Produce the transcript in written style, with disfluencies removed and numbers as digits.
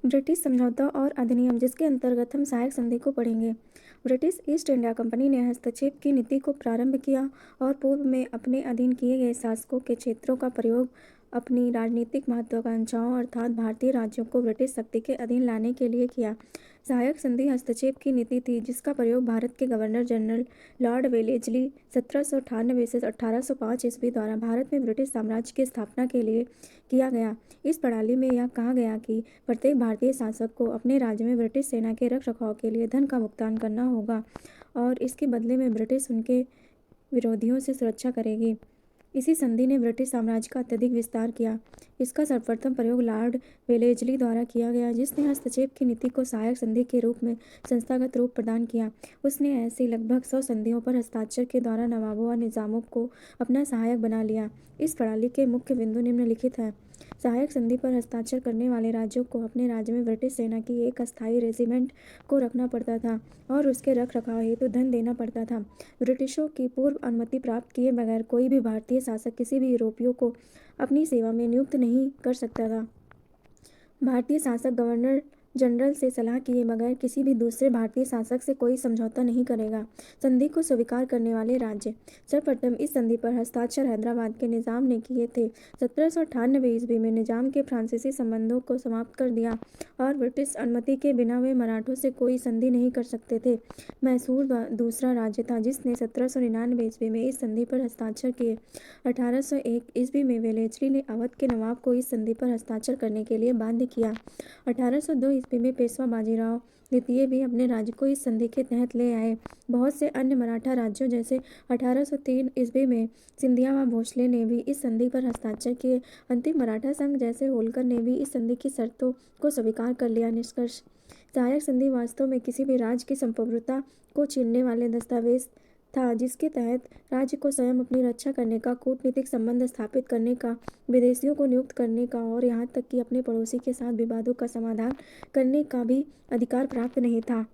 British समझौता और अधिनियम, जिसके अंतर्गत हम सहायक संधि को पढ़ेंगे। ब्रिटिश ईस्ट इंडिया कंपनी ने हस्तक्षेप की नीति को प्रारंभ किया और पूर्व में अपने अधीन किए गए शासकों के क्षेत्रों का प्रयोग अपनी राजनीतिक महत्वाकांक्षाओं अर्थात भारतीय राज्यों को ब्रिटिश शक्ति के अधीन लाने के लिए किया। सहायक संधि हस्तक्षेप की नीति थी जिसका प्रयोग भारत के गवर्नर जनरल लॉर्ड वेलेस्ली 1798 से 1805 ईस्वी द्वारा भारत में ब्रिटिश साम्राज्य की स्थापना के लिए किया गया। इस प्रणाली में यह कहा गया कि प्रत्येक भारतीय शासक को अपने राज्य में ब्रिटिश सेना के रखरखाव के लिए धन का भुगतान करना होगा और इसके बदले में ब्रिटिश उनके विरोधियों से सुरक्षा करेगी। इसी संधि ने ब्रिटिश साम्राज्य का अत्यधिक विस्तार किया। इसका सर्वप्रथम प्रयोग लॉर्ड वेलेस्ली द्वारा किया गया, जिसने हस्तक्षेप की नीति को सहायक संधि के रूप में संस्थागत रूप प्रदान किया। उसने ऐसी लगभग 100 संधियों पर हस्ताक्षर के द्वारा नवाबों और निजामों को अपना सहायक बना लिया। इस प्रणाली के मुख्य बिंदु निम्नलिखित हैं। सहायक संधि पर हस्ताक्षर करने वाले राज्यों को अपने राज्य में ब्रिटिश सेना की एक अस्थायी रेजिमेंट को रखना पड़ता था और उसके रख रखाव हेतु धन देना पड़ता था। ब्रिटिशों की पूर्व अनुमति प्राप्त किए बगैर कोई भी भारतीय शासक किसी भी यूरोपियों को अपनी सेवा में नियुक्त नहीं कर सकता था। भारतीय शासक गवर्नर जनरल से सलाह किए बगैर किसी भी दूसरे भारतीय शासक से कोई समझौता नहीं करेगा। संधि को स्वीकार करने वाले राज्य। सर्वप्रथम इस संधि पर हस्ताक्षर हैदराबाद के निजाम ने किए थे। 1798 ईस्वी में निजाम के फ्रांसीसी संबंधों को समाप्त कर दिया और ब्रिटिश अनुमति के बिना वे मराठों से कोई संधि नहीं कर सकते थे। मैसूर दूसरा राज्य था जिसने 1799 ईस्वी में इस संधि पर हस्ताक्षर किए। 1801 ईस्वी में वेलेस्ली ने अवध के नवाब को इस संधि पर हस्ताक्षर करने के लिए बाध्य किया। 1802 ईस्वी में पेशवा बाजीराव द्वितीय भी अपने राज्य को इस संधि के तहत ले आए। बहुत से अन्य मराठा राज्यों जैसे 1803 ईस्वी में सिंधिया व भोसले ने भी इस संधि पर हस्ताक्षर किए। अंतिम मराठा संघ जैसे होलकर ने भी इस संधि की शर्तों को स्वीकार कर लिया। निष्कर्ष, सहायक संधि वास्तव में किसी भी राज्य की संप्रभुता को छीनने वाले दस्तावेज था जिसके तहत राज्य को स्वयं अपनी रक्षा करने का, कूटनीतिक संबंध स्थापित करने का, विदेशियों को नियुक्त करने का और यहाँ तक कि अपने पड़ोसी के साथ विवादों का समाधान करने का भी अधिकार प्राप्त नहीं था।